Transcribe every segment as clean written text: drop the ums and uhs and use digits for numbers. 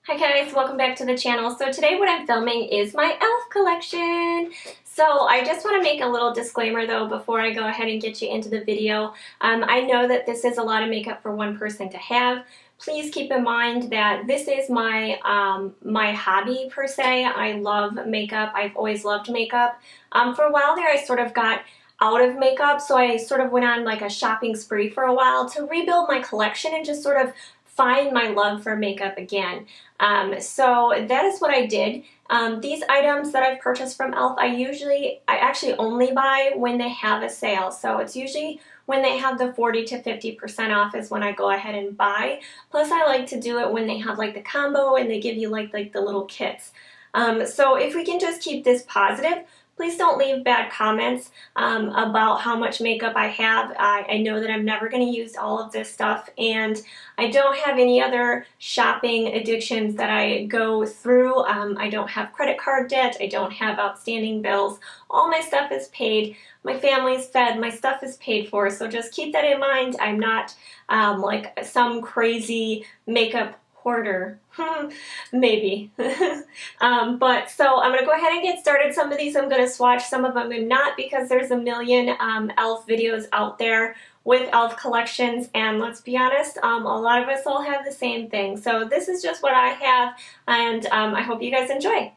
Hi guys, welcome back to the channel. So today what I'm filming is my e.l.f. collection. So I just want to make a little disclaimer though before I go ahead and get you into the video. I know that this is a lot of makeup for one person to have. Please keep in mind that this is my my hobby per se. I love makeup. I've always loved makeup. For a while there I sort of got out of makeup, so I sort of went on like a shopping spree for a while to rebuild my collection and just sort of find my love for makeup again. So that is what I did. These items that I've purchased from e.l.f. I actually only buy when they have a sale. So it's usually when they have the 40 to 50% off is when I go ahead and buy. Plus I like to do it when they have like the combo and they give you like the little kits. So if we can just keep this positive, please don't leave bad comments about how much makeup I have. I know that I'm never going to use all of this stuff, and I don't have any other shopping addictions that I go through. I don't have credit card debt. I don't have outstanding bills. All my stuff is paid. My family's fed. My stuff is paid for. So just keep that in mind. I'm not like some crazy makeup hoarder. Maybe. But so I'm going to go ahead and get started. Some of these I'm going to swatch, some of them I'm not, because there's a million e.l.f. videos out there with e.l.f. collections, and let's be honest, a lot of us all have the same thing. So this is just what I have, and I hope you guys enjoy.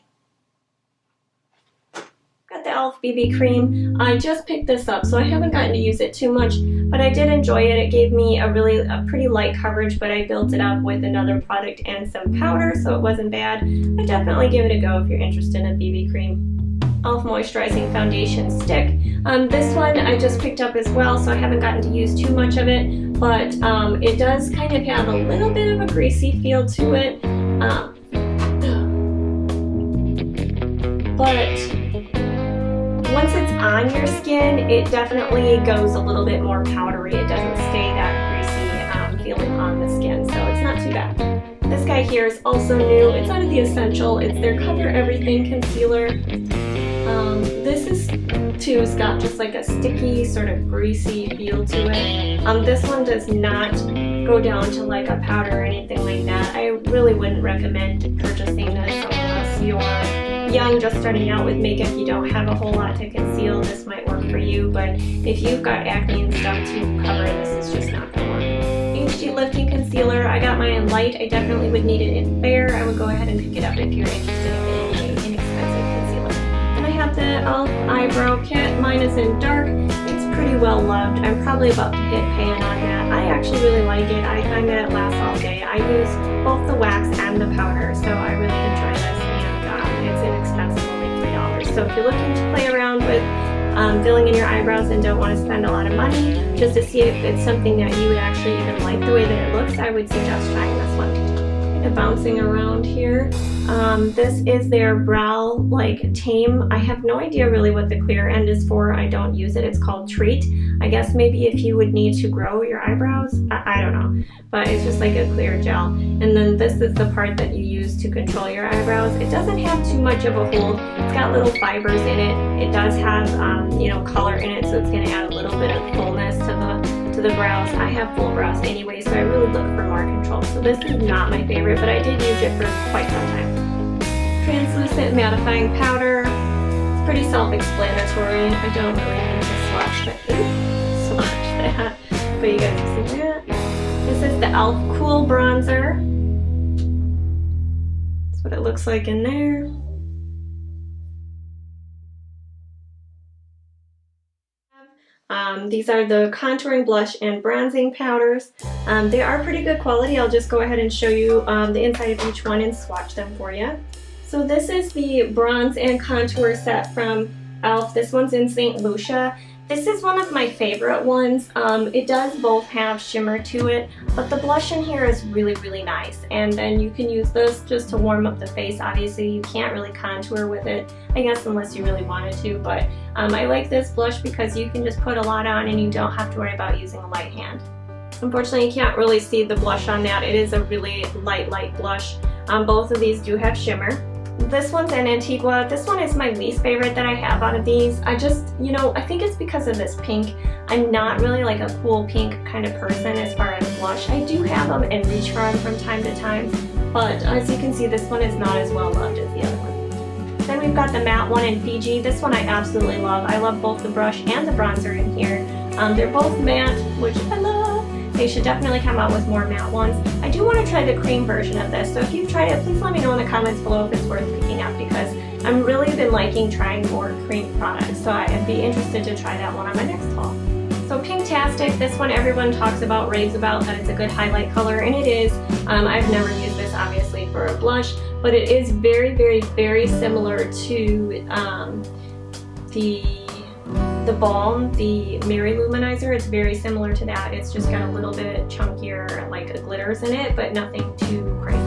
Got the e.l.f. BB cream. I just picked this up, so I haven't gotten to use it too much, but I did enjoy it. It gave me a pretty light coverage, but I built it up with another product and some powder, so it wasn't bad. I definitely give it a go if you're interested in a BB cream. e.l.f. Moisturizing Foundation Stick. This one I just picked up as well, so I haven't gotten to use too much of it, but it does kind of have a little bit of a greasy feel to it. But once it's on your skin, it definitely goes a little bit more powdery. It doesn't stay that greasy feeling on the skin, so it's not too bad. This guy here is also new. It's out of the Essential. It's their Cover Everything Concealer. This is too has got just like a sticky, sort of greasy feel to it. This one does not go down to like a powder or anything like that. I really wouldn't recommend purchasing this unless you're young, just starting out with makeup, you don't have a whole lot to conceal. This might work for you, but if you've got acne and stuff to cover, this is just not going to work. HD Lifting Concealer, I got mine in light. I definitely would need it in fair. I would go ahead and pick it up if you're interested in getting an inexpensive concealer. And I have the e.l.f. Eyebrow Kit. Mine is in dark. It's pretty well loved. I'm probably about to hit pan on that. I actually really like it. I find that it lasts all day. I use both the wax and the powder, so I really enjoy this. It's inexpensive, only $3. So if you're looking to play around with filling in your eyebrows and don't want to spend a lot of money, just to see if it's something that you would actually even like the way that it looks, I would suggest trying this one. Kind of bouncing around here. This is their brow like tame. I have no idea really what the clear end is for. I don't use it. It's called Treat. I guess maybe if you would need to grow your eyebrows. I don't know. But it's just like a clear gel. And then this is the part that you use to control your eyebrows. It doesn't have too much of a hold. It's got little fibers in it. It does have color in it, so it's going to add a little bit of fullness to the brows. I have full brows anyway, so I really look for more control. So this is not my favorite, but I did use it for quite some time. Translucent mattifying powder. It's pretty self-explanatory. I don't really need to swatch that, but you guys can see that. This is the e.l.f. Cool Bronzer. That's what it looks like in there. These are the contouring blush and bronzing powders. They are pretty good quality. I'll just go ahead and show you the inside of each one and swatch them for you. So this is the bronze and contour set from e.l.f. This one's in St. Lucia. This is one of my favorite ones. It does both have shimmer to it, but the blush in here is really, really nice. And then you can use this just to warm up the face. Obviously, you can't really contour with it, I guess, unless you really wanted to. But I like this blush because you can just put a lot on and you don't have to worry about using a light hand. Unfortunately, you can't really see the blush on that. It is a really light blush. Both of these do have shimmer. This one's in Antigua. This one is my least favorite that I have out of these. I just, I think it's because of this pink. I'm not really like a cool pink kind of person as far as blush. I do have them and reach for them from time to time, but as you can see, this one is not as well loved as the other one. Then we've got the matte one in Fiji. This one I absolutely love. I love both the brush and the bronzer in here. They're both matte, which I love. They should definitely come out with more matte ones. I do want to try the cream version of this, so if you've tried it, please let me know in the comments below if it's worth picking up, because I'm really been liking trying more cream products, so I'd be interested to try that one on my next haul. So Pinktastic, this one everyone talks about, raves about, that it's a good highlight color, and it is. I've never used this obviously for a blush, but it is very, very, very similar to the Balm, the Mary Luminizer. It's very similar to that. It's just got a little bit chunkier, like glitters in it, but nothing too crazy.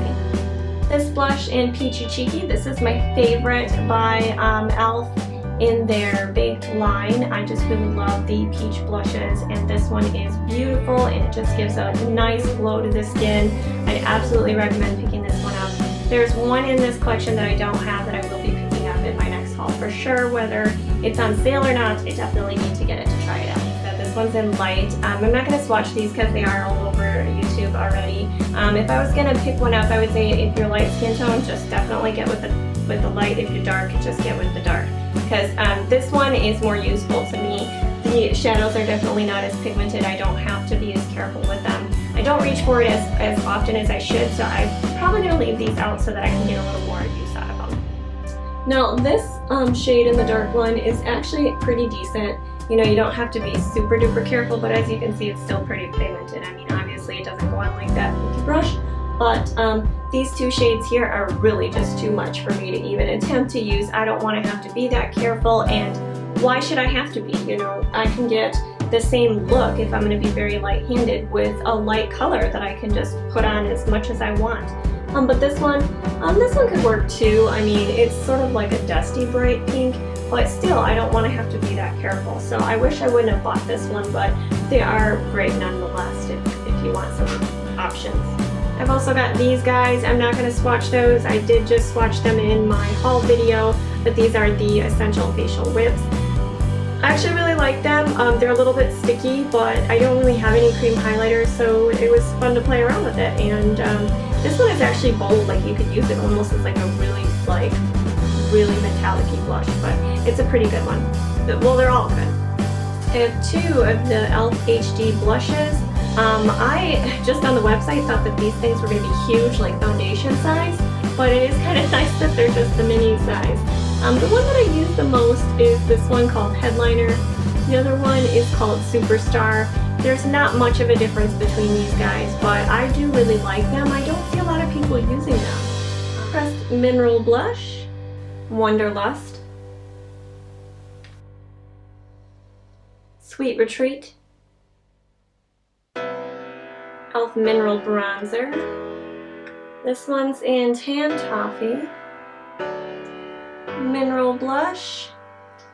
This blush in Peachy Cheeky, this is my favorite by e.l.f. in their baked line. I just really love the peach blushes, and this one is beautiful and it just gives a nice glow to the skin. I absolutely recommend picking this one up. There's one in this collection that I don't have that I will be picking up in my next haul for sure. Whether it's on sale or not, I definitely need to get it to try it out. So this one's in light. I'm not going to swatch these because they are all over YouTube already. If I was going to pick one up, I would say if you're light skin tone, just definitely get with the light. If you're dark, just get with the dark. Because this one is more useful to me. The shadows are definitely not as pigmented. I don't have to be as careful with them. I don't reach for it as often as I should, so I'm probably going to leave these out so that I can get a little more use out of them. Now this shade in the dark one is actually pretty decent. You know, you don't have to be super duper careful, but as you can see, it's still pretty pigmented. I mean, obviously it doesn't go on like that with the brush, but these two shades here are really just too much for me to even attempt to use. I don't want to have to be that careful, and why should I have to be? You know, I can get the same look if I'm going to be very light-handed with a light color that I can just put on as much as I want. But this one could work too. I mean, it's sort of like a dusty bright pink, but still, I don't want to have to be that careful. So I wish I wouldn't have bought this one, but they are great nonetheless if you want some options. I've also got these guys. I'm not going to swatch those. I did just swatch them in my haul video, but these are the Essential Facial Whips. I actually really like them. They're a little bit sticky, but I don't really have any cream highlighters, so it was fun to play around with it. And this one is actually bold, like you could use it almost as like a really metallic-y blush, but it's a pretty good one. Well, they're all good. I have two of the e.l.f. HD blushes. I just on the website thought that these things were going to be huge, like foundation size, but it is kind of nice that they're just the mini size. The one that I use the most is this one called Headliner. The other one is called Superstar. There's not much of a difference between these guys, but I do really like them. I don't see a lot of people using them. Pressed Mineral Blush, Wanderlust, Sweet Retreat, e.l.f. Mineral Bronzer. This one's in Tan Toffee. Mineral Blush,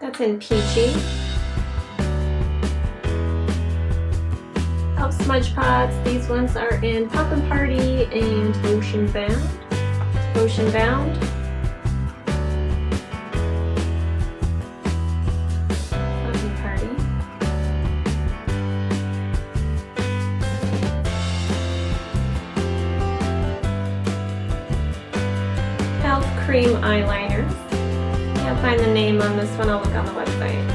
that's in Peachy. e.l.f. Smudge Pots, these ones are in Poppin Party and Ocean Bound. Ocean Bound. Poppin Party. e.l.f. Cream Eyeliners. I'll find the name on this one, I'll look on the website.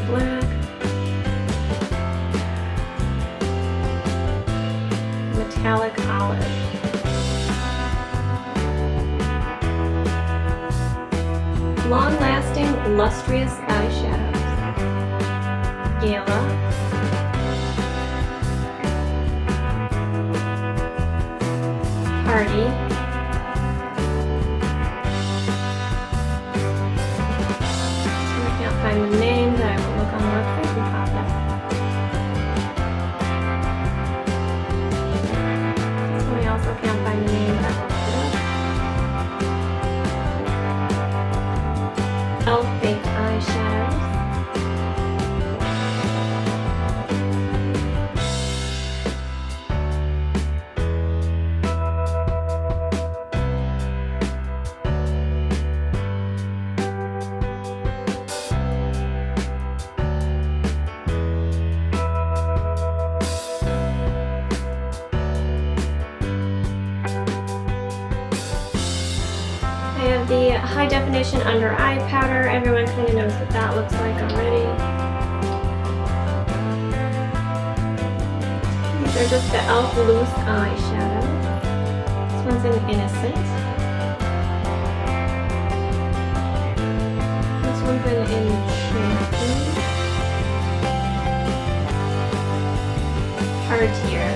Black. Metallic Olive. Long-lasting Lustrous Eyeshadows. Gala. Party. Find the name, that I will look on the website and pop it. This one I also can't find the name, but I will look it up. e.l.f. Baked Eyeshadows. the high definition under eye powder. Everyone kind of knows what that looks like already. These are just the e.l.f. loose eyeshadow. This one's an Innocent. This one's an Enchanting. Partier.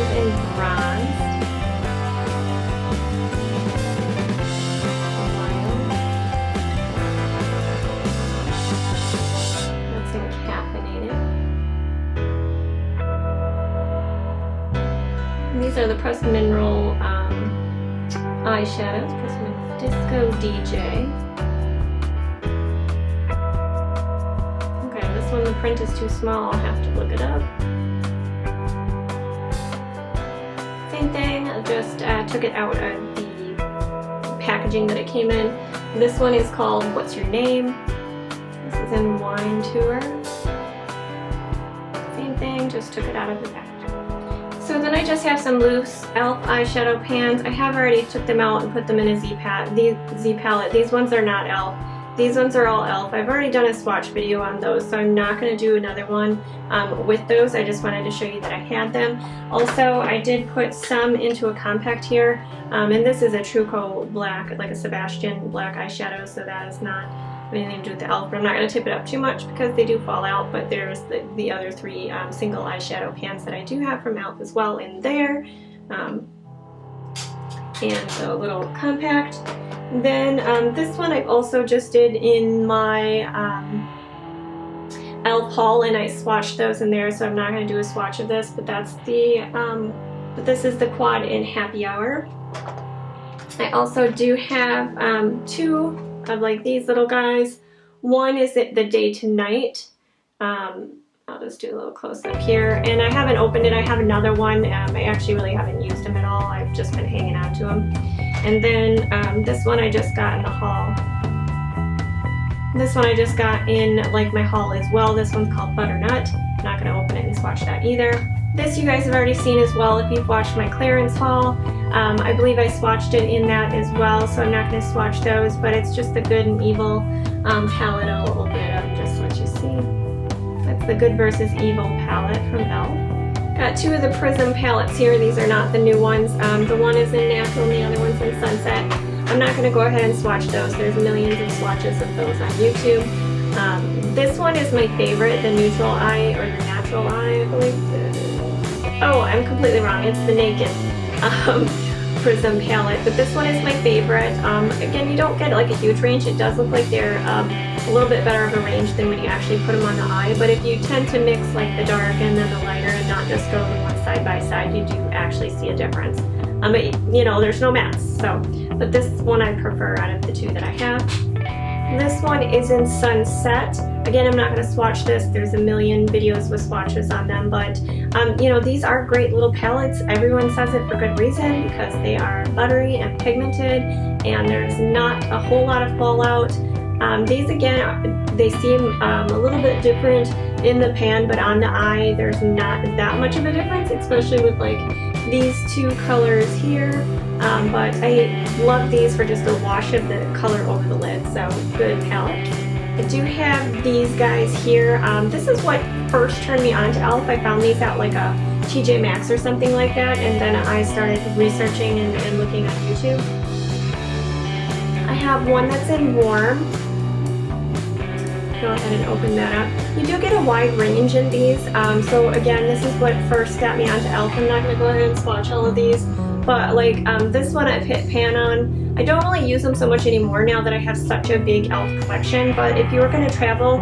In bronze. That's in Caffeinated. And these are the Pressed Mineral eyeshadows. Pressed Mineral Disco DJ. Okay, this one the print is too small. I'll have to look it up. Same thing, I just took it out of the packaging that it came in. This one is called What's Your Name? This is in Wine Tour. Same thing, just took it out of the packaging. So then I just have some loose e.l.f. eyeshadow pans. I have already took them out and put them in a Z palette. These ones are not e.l.f. These ones are all e.l.f. I've already done a swatch video on those, so I'm not going to do another one with those. I just wanted to show you that I had them. Also, I did put some into a compact here, and this is a Truco black, like a Sebastian black eyeshadow, so that is not anything to do with the e.l.f., but I'm not going to tip it up too much because they do fall out, but there's the other three single eyeshadow pans that I do have from e.l.f. as well in there, and a little compact. Then this one I've also just did in my e.l.f. haul, and I swatched those in there, so I'm not going to do a swatch of this, but that's the, but this is the quad in Happy Hour. I also do have two of like these little guys. One is the Day to Night. I'll just do a little close up here, and I haven't opened it. I have another one. I actually really haven't used them at all. I've just been hanging on to them. And then this one I just got in the haul. This one I just got in like my haul as well. This one's called Butternut. I'm not going to open it and swatch that either. This you guys have already seen as well if you've watched my clearance haul. I believe I swatched it in that as well, so I'm not going to swatch those, but it's just the Good and Evil palette. I'll open it up and just let you see. That's the Good versus Evil palette from e.l.f. Got two of the Prism palettes here. These are not the new ones. The one is in Natural and the other one's in Sunset. I'm not going to go ahead and swatch those. There's millions of swatches of those on YouTube. This one is my favorite, the Neutral Eye, or the Natural Eye, I believe. Oh, I'm completely wrong. It's the Naked Prism palette, but this one is my favorite. Again, you don't get like a huge range. It does look like they're a little bit better of a range than when you actually put them on the eye, but if you tend to mix like the dark and then the lighter and not just go the one side by side, you do actually see a difference. But you know, there's no mattes, so, but this one I prefer out of the two that I have. This one is in Sunset. Again, I'm not going to swatch this. There's a million videos with swatches on them, but you know, these are great little palettes. Everyone says it for good reason because they are buttery and pigmented, and there's not a whole lot of fallout. These again, they seem a little bit different in the pan, but on the eye, there's not that much of a difference, especially with like these two colors here. But I love these for just a wash of the color over the lid, so good palette. I do have these guys here. This is what first turned me on to e.l.f. I found these at like a TJ Maxx or something like that, and then I started researching and looking on YouTube. I have one that's in Warm. Go ahead and open that up. You do get a wide range in these. So again, this is what first got me onto e.l.f. I'm not going to go ahead and swatch all of these, but like this one I've hit pan on. I don't really use them so much anymore now that I have such a big e.l.f. collection, but if you were going to travel,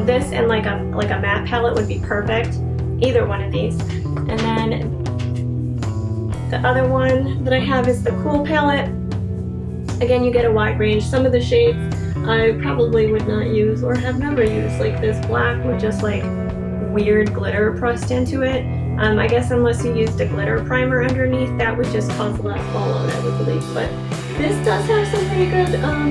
this and like a matte palette would be perfect. Either one of these. And then the other one that I have is the Cool palette. Again, you get a wide range. Some of the shades I probably would not use or have never used, like this black with just like weird glitter pressed into it. I guess unless you used a glitter primer underneath, that would just cause a lot of fallout, I would believe. But this does have some pretty good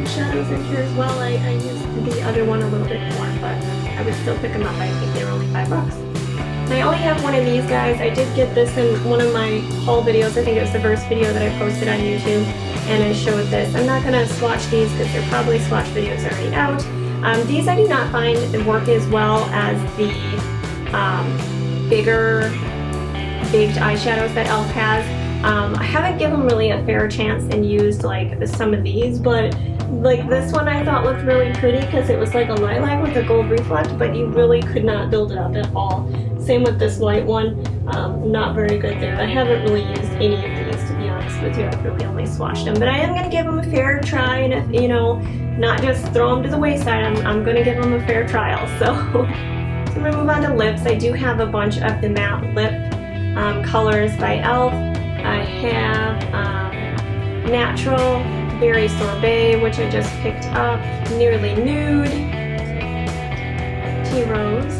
shadows in here as well. I used the other one a little bit more, but I would still pick them up. I think they were only $5. I only have one of these guys. I did get this in one of my haul videos. I think it was the first video that I posted on YouTube, and I showed this. I'm not going to swatch these because they're probably swatch videos already out. These I do not find work as well as the bigger baked eyeshadows that e.l.f. has. I haven't given them really a fair chance and used like some of these, but like this one I thought looked really pretty because it was like a lilac with a gold reflect, but you really could not build it up at all. Same with this white one, not very good there. I haven't really used any of these, to be honest with you. I've really only swatched them, but I am going to give them a fair try, and if, you know, not just throw them to the wayside, I'm going to give them a fair trial. So I'm going to move on to lips. I do have a bunch of the matte lip colors by e.l.f. I have Natural, Berry Sorbet, which I just picked up, Nearly Nude, Tea Rose,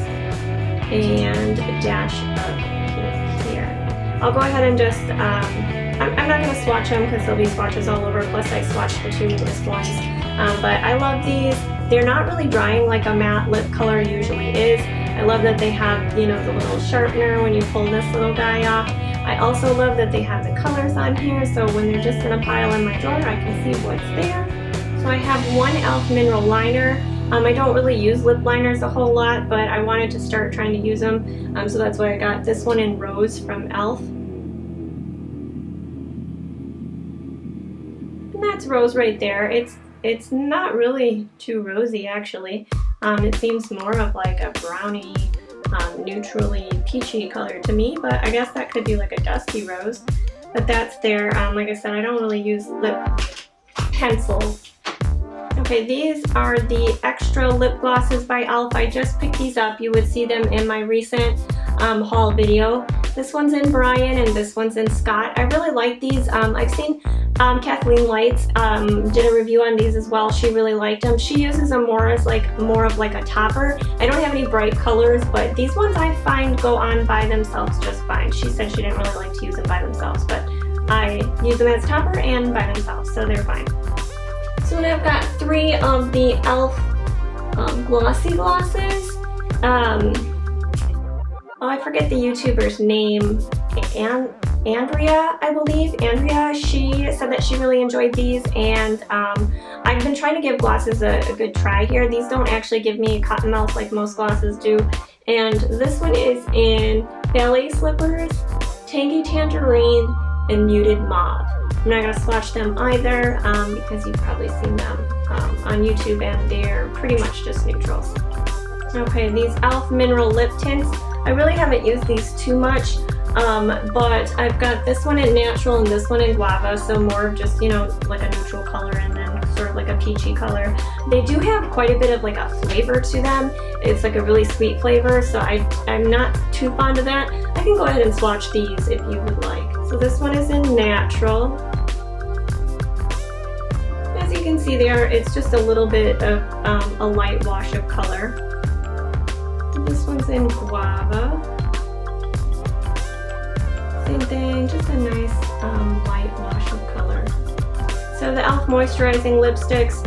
and a dash of pink here. I'll go ahead and just, I'm not going to swatch them because there'll be swatches all over, plus I swatched the two newest ones. But I love these. They're not really drying like a matte lip color usually is. I love that they have, you know, the little sharpener when you pull this little guy off. I also love that they have the colors on here, so when they're just in a pile in my drawer, I can see what's there. So I have one e.l.f. mineral liner. I don't really use lip liners a whole lot, but I wanted to start trying to use them, so that's why I got this one in Rose from e.l.f. And that's Rose right there. It's not really too rosy, actually. It seems more of like a brownie, neutrally peachy color to me, but I guess that could be like a dusty rose. But that's there. Like I said, I don't really use lip pencils. Okay, these are the extra lip glosses by e.l.f. I just picked these up. You would see them in my recent haul video. This one's in Brian and this one's in Scott. I really like these. I've seen Kathleen Lights did a review on these as well. She really liked them. She uses them more as more of like a topper. I don't have any bright colors, but these ones I find go on by themselves just fine. She said she didn't really like to use them by themselves, but I use them as topper and by themselves, so they're fine. So then I've got three of the e.l.f. Glossy Glosses. Oh, I forget the YouTuber's name. Andrea, I believe. Andrea, she said that she really enjoyed these, and I've been trying to give glosses a good try here. These don't actually give me cotton mouth like most glosses do. And this one is in Ballet Slippers, Tangy Tangerine, and Muted Mauve. I'm not going to swatch them either because you've probably seen them on YouTube, and they're pretty much just neutrals. Okay, these e.l.f. Mineral Lip Tints. I really haven't used these too much, but I've got this one in Natural and this one in Guava, so more of just, you know, like a neutral color and then sort of like a peachy color. They do have quite a bit of like a flavor to them. It's like a really sweet flavor, so I'm not too fond of that. I can go ahead and swatch these if you would like. So this one is in Natural. As you can see there, it's just a little bit of a light wash of color. This one's in Guava. Same thing, just a nice light wash of color. So the e.l.f. Moisturizing Lipsticks,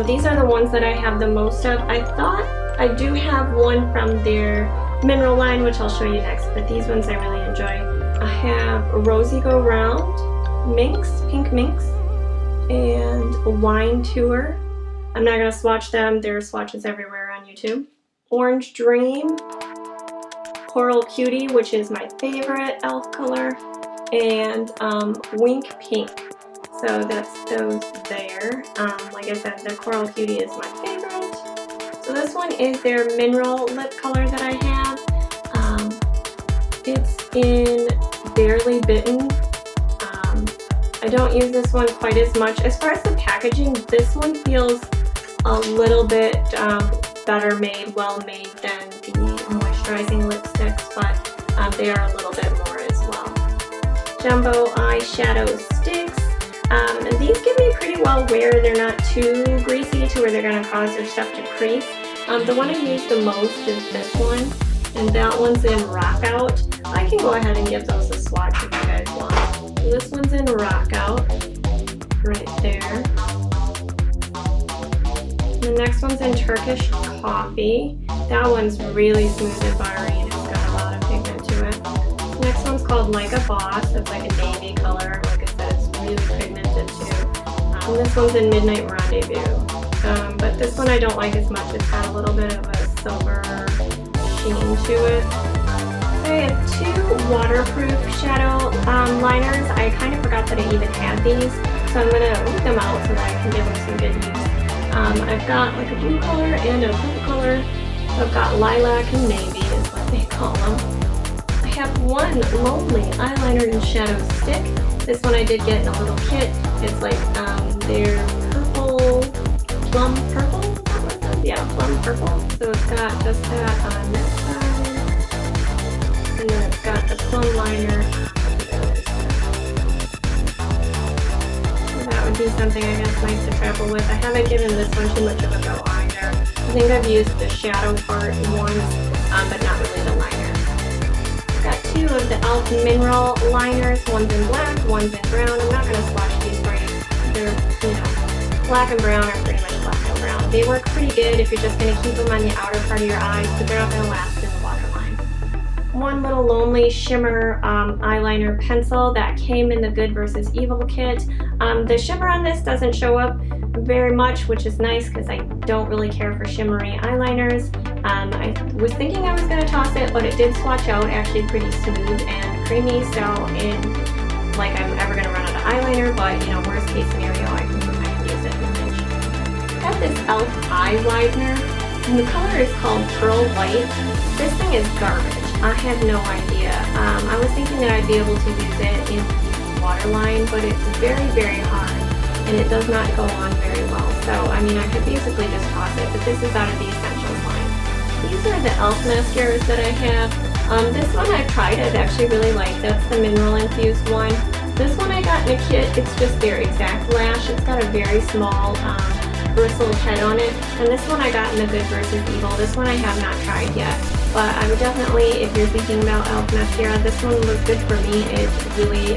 these are the ones that I have the most of. I thought I do have one from their mineral line, which I'll show you next, but these ones I really enjoy. I have Rosy-Go-Round, Minx, Pink Minx, and Wine Tour. I'm not going to swatch them, there are swatches everywhere on YouTube. Orange Dream, Coral Cutie, which is my favorite e.l.f. color, and Wink Pink. So that's those there. Like I said, the Coral Cutie is my favorite. So this one is their mineral lip color that I have. It's in Barely Bitten. I don't use this one quite as much. As far as the packaging, this one feels a little bit better made, well made than the moisturizing lipsticks, but they are a little bit more as well. Jumbo eyeshadow sticks. And these give me pretty well wear. They're not too greasy to where they're going to cause their stuff to crease. The one I use the most is this one, and that one's in Rock Out. I can go ahead and give those a swatch if you guys want. So this one's in Rock Out, right there. The next one's in Turkish Coffee. That one's really smooth and buttery, and it's got a lot of pigment called Like a Boss. It's like a navy color. Like I said, it's really pigmented too. And this one's in Midnight Rendezvous. But this one I don't like as much. It's got a little bit of a silver sheen to it. I have two waterproof shadow liners. I kind of forgot that I even had these, so I'm going to leave them out so that I can give them some good use. I've got like a blue color and a purple color. So I've got lilac and navy is what they call them. I have one lonely eyeliner and shadow stick. This one I did get in a little kit. It's like their purple, plum purple? Yeah, plum purple. So it's got just that on this side. And then it's got the plum liner. So that would be something I guess nice to travel with. I haven't given this one too much of a go either. I think I've used the shadow part once, but not really the liner. I've got two of the e.l.f. mineral liners. One's in black, one's in brown. I'm not going to swatch these for you. They're, black and brown are pretty much black and brown. They work pretty good if you're just going to keep them on the outer part of your eyes, but they're not going to last in the waterline. One little lonely shimmer eyeliner pencil that came in the Good vs. Evil kit. The shimmer on this doesn't show up very much, which is nice because I don't really care for shimmery eyeliners. I was thinking I was going to toss it, but it did swatch out actually pretty smooth and creamy, so like I'm ever going to run out of eyeliner, but worst case scenario, I can use it in a pinch. I got this e.l.f. eye widener, and the color is called Pearl White. This thing is garbage. I have no idea. I was thinking that I'd be able to use it in the waterline, but it's very, very hard, and it does not go on very well. So, I could basically just toss it, but this is out of the Essentials line. These are the e.l.f. mascaras that I have. This one I've tried, I've actually really liked. That's the mineral infused one. This one I got in a kit, it's just their exact lash. It's got a very small bristled head on it. And this one I got in the Good vs. Evil. This one I have not tried yet. But I would definitely, if you're thinking about e.l.f. mascara, this one looks good for me. It really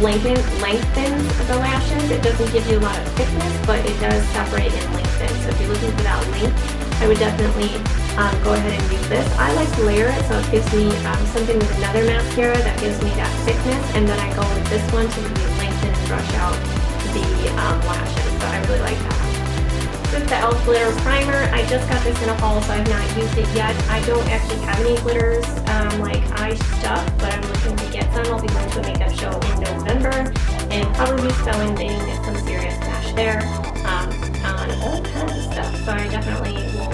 lengthens the lashes. It doesn't give you a lot of thickness, but it does separate and lengthen. So if you're looking for that length, I would definitely go ahead and use this. I like to layer it, so it gives me something with another mascara that gives me that thickness, and then I go with this one to really lengthen and brush out the lashes. So I really like that one. This is the e.l.f. Glitter Primer. I just got this in a haul, so I've not used it yet. I don't actually have any glitters like eye stuff, but I'm looking to get some. I'll be going to a makeup show in November and probably spelling some serious cash there on all kinds of stuff. So I definitely will,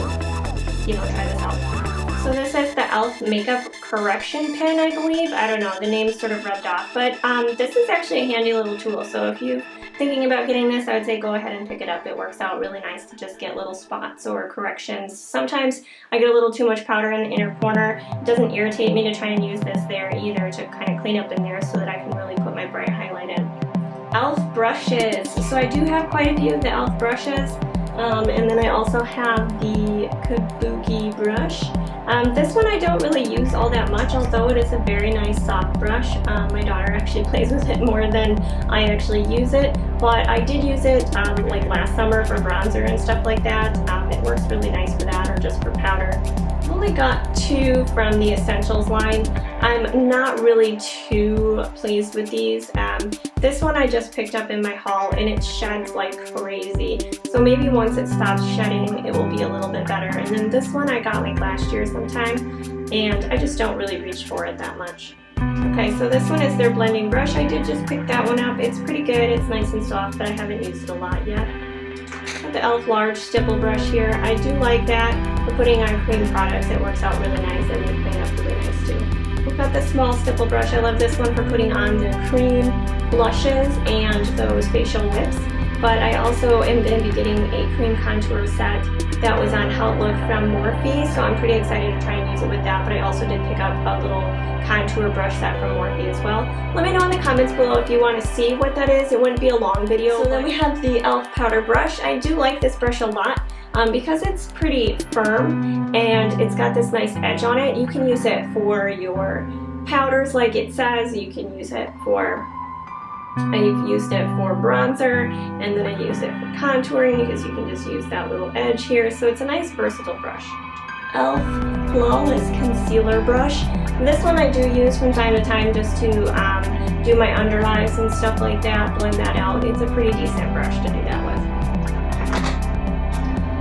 try this out. So this is the e.l.f. Makeup Correction Pen, I believe. I don't know, the name's sort of rubbed off, but this is actually a handy little tool. So if you're thinking about getting this, I would say go ahead and pick it up. It works out really nice to just get little spots or corrections. Sometimes I get a little too much powder in the inner corner. It doesn't irritate me to try and use this there either to kind of clean up in there so that I can really put my bright highlight in. e.l.f. brushes. So I do have quite a few of the e.l.f. brushes. And then I also have the Kabuki brush. This one I don't really use all that much, although it is a very nice soft brush. My daughter actually plays with it more than I actually use it, but I did use it like last summer for bronzer and stuff like that. It works really nice for that, or just for powder. I've only got two from the Essentials line. I'm not really too pleased with these. This one I just picked up in my haul, and it sheds like crazy. So maybe once it stops shedding, it will be a little bit better. And then this one I got like last year sometime, and I just don't really reach for it that much. Okay, so this one is their blending brush. I did just pick that one up. It's pretty good. It's nice and soft, but I haven't used it a lot yet. Got the e.l.f. large stipple brush here. I do like that for putting on cream products. It works out really nice, and they clean up really nice too. We've got the small stipple brush. I love this one for putting on the cream blushes and those facial whips. But I also am going to be getting a cream contour set that was on How It Looked from Morphe, so I'm pretty excited to try and use it with that. But I also did pick up a little contour brush set from Morphe as well. Let me know in the comments below if you want to see what that is. It wouldn't be a long video. So then we have the e.l.f. powder brush. I do like this brush a lot because it's pretty firm and it's got this nice edge on it. You can use it for your powders like it says. You can use it for I've used it for bronzer, and then I use it for contouring because you can just use that little edge here. So it's a nice versatile brush. e.l.f. Flawless Concealer Brush. This one I do use from time to time just to do my under eyes and stuff like that, blend that out. It's a pretty decent brush to do that with.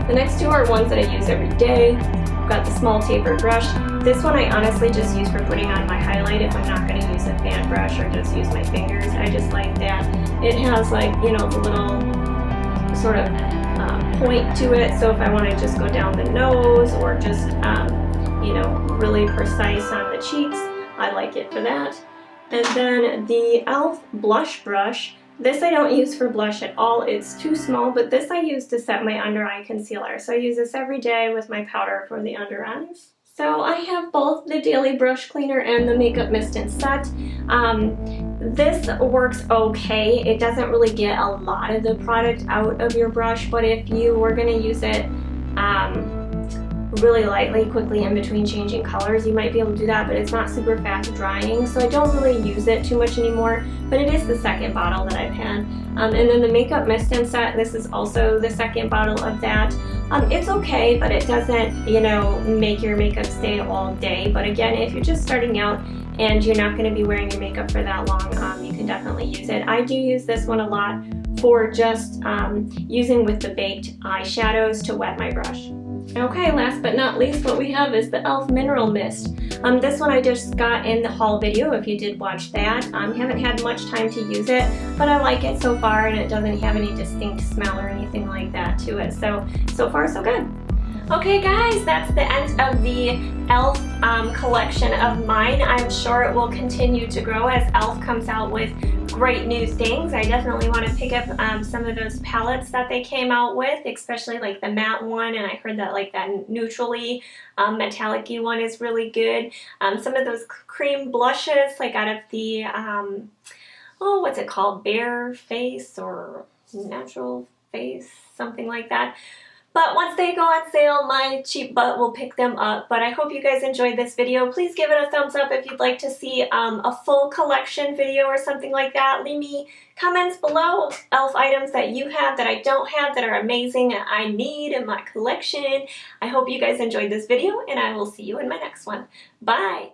The next two are ones that I use every day. I've got the small tapered brush. This one I honestly just use for putting on my highlight if I'm not going to use a fan brush or just use my fingers. I just like that. It has like, you know, the little sort of point to it, so if I want to just go down the nose or just, you know, really precise on the cheeks, I like it for that. And then the e.l.f. Blush Brush. This I don't use for blush at all, it's too small, but this I use to set my under eye concealer. So I use this every day with my powder for the under eyes. So I have both the Daily Brush Cleaner and the Makeup Mist and Set. This works okay. It doesn't really get a lot of the product out of your brush, but if you were going to use it really lightly, quickly in between changing colors, you might be able to do that, but it's not super fast drying, so I don't really use it too much anymore, but it is the second bottle that I've had. And then the Makeup Mist and Set, this is also the second bottle of that. It's okay, but it doesn't, you know, make your makeup stay all day, but again, if you're just starting out and you're not going to be wearing your makeup for that long, you can definitely use it. I do use this one a lot for just using with the baked eyeshadows to wet my brush. Okay, last but not least, what we have is the e.l.f. Mineral Mist. This one I just got in the haul video, if you did watch that. Haven't had much time to use it, but I like it so far, and it doesn't have any distinct smell or anything like that to it. So far so good. Okay guys, that's the end of the e.l.f. Collection of mine. I'm sure it will continue to grow as e.l.f. comes out with great new things. I definitely want to pick up some of those palettes that they came out with, especially like the matte one, and I heard that like that neutrally metallic-y one is really good. Some of those cream blushes, like out of the, oh, what's it called? Bare Face or Natural Face, something like that. But once they go on sale, my cheap butt will pick them up. But I hope you guys enjoyed this video. Please give it a thumbs up if you'd like to see a full collection video or something like that. Leave me comments below e.l.f. items that you have that I don't have that are amazing and I need in my collection. I hope you guys enjoyed this video, and I will see you in my next one. Bye!